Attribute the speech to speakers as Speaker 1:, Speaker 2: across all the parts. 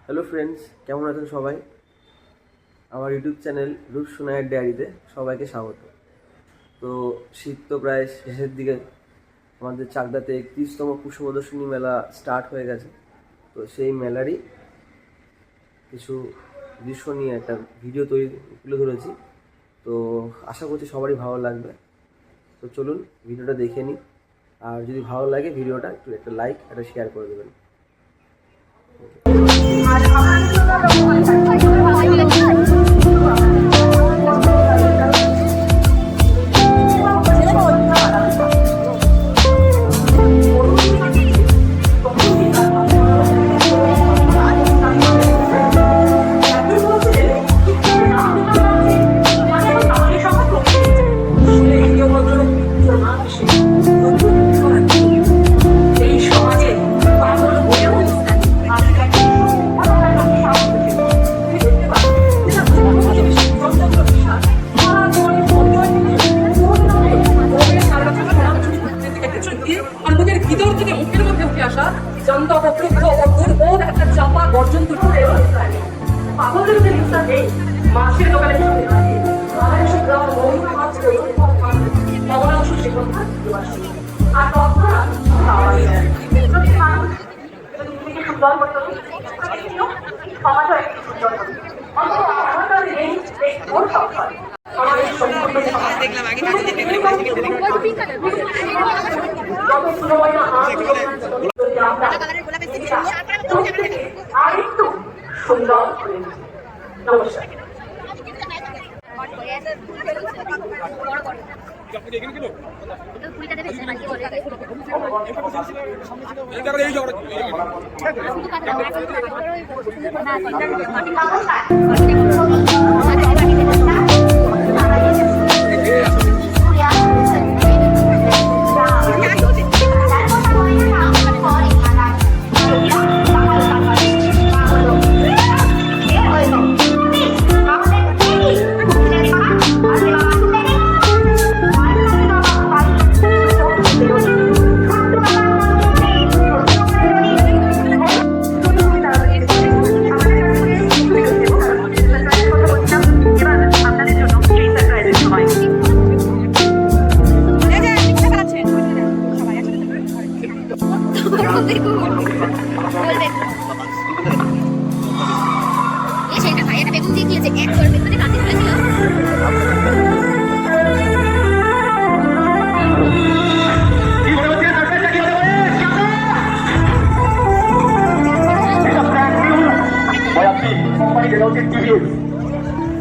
Speaker 1: Hello friends, কেমন আছেন সবাই? আমার ইউটিউব চ্যানেল রূপ সোনাইয়ের ডায়েরিতে সবাইকে স্বাগত। তো শীত তো প্রায় শেষের দিকে, আমাদের চাকদাতে 31তম পুষ্প প্রদর্শনী মেলা স্টার্ট হয়ে গেছে। তো সেই মেলারই কিছু দৃশ্য নিয়ে একটা ভিডিও তুলে ধরেছি। তো আশা করছি সবারই ভালো লাগবে। তো চলুন ভিডিওটা দেখে নিই। আর যদি ভালো লাগে ভিডিওটা একটা লাইক, একটা শেয়ার করে দেবেন।
Speaker 2: মাছের দোকানে আরেকটু সুন্দর করে নমস্কার।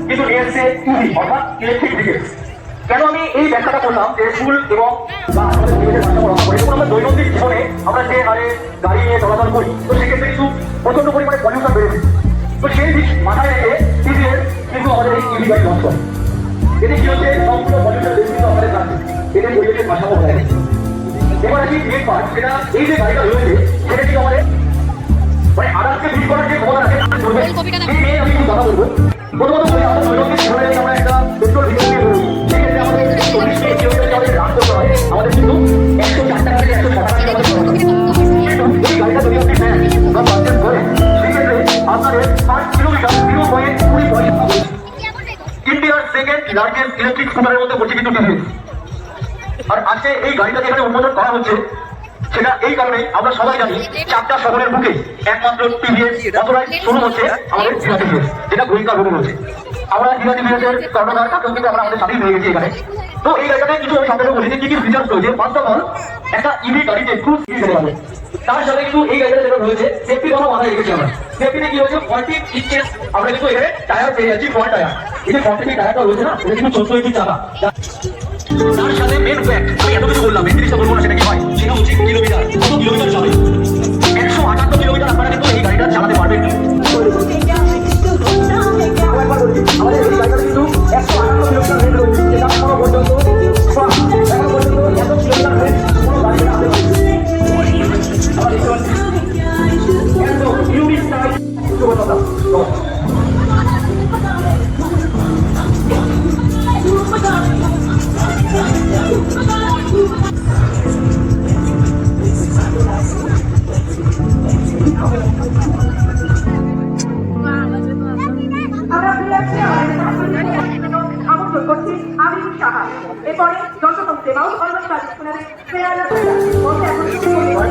Speaker 2: কিন্তু এসে টিভি অর্থাৎ ইলেকট্রিক ভেহিকেল। কেন আমি এই ব্যাখ্যাটা করলাম যে ফুল এবং আমরা দৈনন্দিন জীবনে আমরা যে হারে গাড়ি নিয়ে চলাচল করি, তো সেক্ষেত্রে কিন্তু প্রচন্ড পরিমাণে পলিউশন বেড়েছে। তো সেই দিক মাথায় রেখে টিভিএস কিন্তু আমাদের এই ইভি গাড়ি লঞ্চ করে। এতে কি হচ্ছে, সম্পূর্ণ পলিউশন বেশি কিন্তু আমাদের কাছে এতে পরিবেশের ভাষাও বজায় রাখছে। এবার আসি মেন পার্ট, সেটা এই যে গাড়িটা রয়েছে সেটা কিন্তু আমাদের মানে আদার্সকে ভিড় করার যে ক্ষমতা আছে এই নিয়ে আমি একটু কথা বলবো। প্রথমত বলি, আমরা দৈনন্দিন জীবনে আমরা একটা পেট্রোল ভেহিকেল নিয়ে বেরোই, সেক্ষেত্রে আমাদের 40 কিলোমিটার আমাদের রান করতে হয়, আমাদের কিন্তু 104 টাকা থেকে 106 টাকা আমাদের এই গাড়িটা যদি আপনি নেন বা পারচেজ করেন, সেক্ষেত্রে আপনাদের 5 কিলোমিটার 0.20 পয়সা ইন্ডিয়ার সেকেন্ড লার্জেস্ট ইলেকট্রিক স্কুটারের মধ্যে পড়ছে কিন্তু টিভিএস। আর আজকে এই গাড়িটাকে এখানে উন্মোচন করা হচ্ছে, সেটা এই কারণে আমরা সবাই জানি চাকদা শহরের বুকে একমাত্র টিভিএস অথরাইজ শোরুম হচ্ছে আমাদের জিরা টিভিএস, যেটা গোয়েঙ্কা রোডে রয়েছে। আমরা জিরা টিভিএসের কর্ণধার কাকেও কিন্তু আমরা আমাদের সাথেই হয়ে গেছি এখানে। তো এই গাড়িটাতে কিছু আমি সামনে বলি যে কি কি ফিচার্স রয়েছে। ফার্স্ট অফ অল, একটা ইভি গাড়িতে ক্রুজ ফিচার আছে, তার সাথে কিন্তু এই গাড়িটা যেটা রয়েছে সেফটি কথা মাথায় রেখেছি আমরা। সেফটিতে কি হচ্ছে, 40 ইঞ্চেস আমরা কিন্তু এখানে টায়ার পেয়ে যাচ্ছি, ফ্রন্ট টায়ার। এই যে ফ্রন্টে টায়ারটা রয়েছে না, এটা কিন্তু 14 ইঞ্চি চাকা। তার সাথে মেন ফ্যাক্ট, আমি এত কিছু বললাম, মেন জিনিসটা বলবো না, সেটা কি হয়, সেটা হচ্ছে কিলোমিটার, কত কিলোমিটার চলে। 158 কিলোমিটার আপনারা কিন্তু এই গাড়িটা চালাতে পারবেন। আমাদের এই গাড়িটা কিন্তু 158 কিলোমিটার রেঞ্জ রয়েছে, যেটা এখনো পর্যন্ত এত কিলোমিটার রেঞ্জ কোনো গাড়ি আসতে পারে। আমরা দেখতে পাচ্ছি এত ইউনিক টাইপ কথা।
Speaker 3: এরপরে যন্ত্রতন্ত্রে মাউথ অর্গান ট্রান্সপ্লান্ট ফেয়ার বলতে এখন শুরু করবে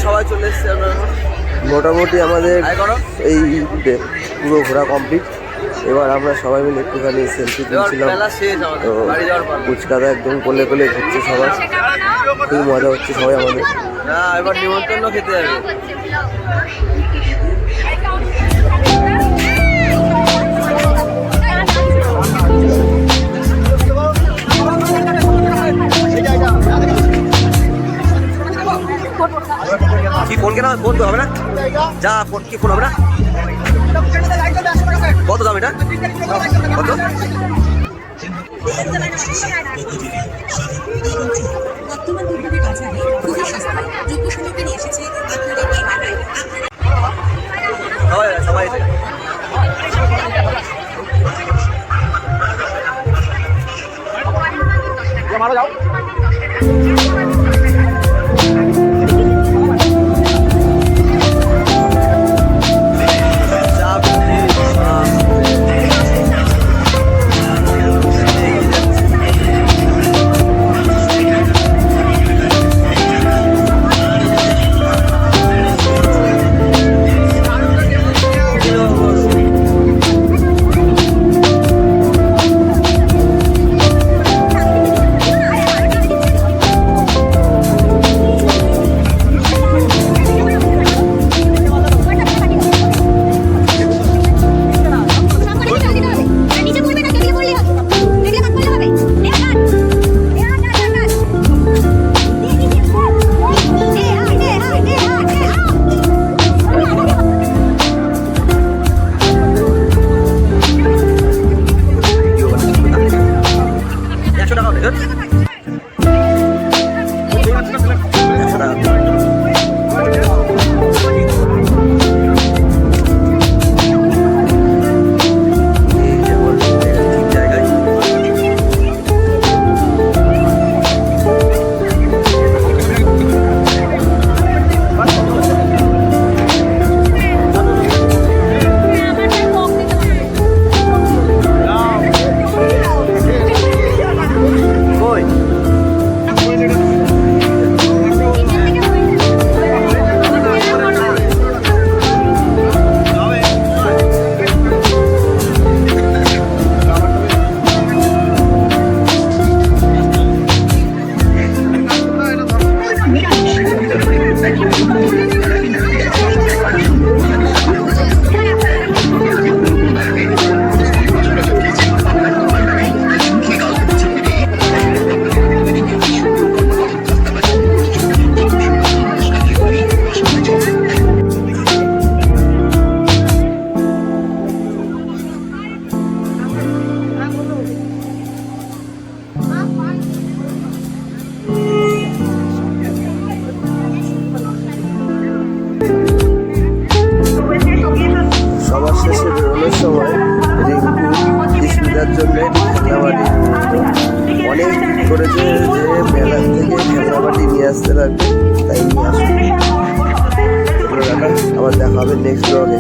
Speaker 1: সবাই চলে এসছে। আমরা মোটামুটি আমাদের এই পুরো ঘোরা কমপ্লিট। এবার আমরা সবাই মিলে একটুখানি সেলফি তুলছিলাম। তো ফুচকাটা একদম কোলে কোলে ঘুরছে সবাই, খুব মজা হচ্ছে সবাই আমাদের। এবার নিমন্ত্রণ খেতে যাবে। কি ফোন কেনা ফোন তো হবে না, যা ফোন কি ফোন হবে না। কত দাম এটা, কত? সবাই
Speaker 2: মারা যাও। করেছে যে মেলা থেকে খেলনাবাটি নিয়ে আসতে লাগবে, তাই নিয়ে আসবে। আবার দেখা হবে নেক্সট ব্লগে।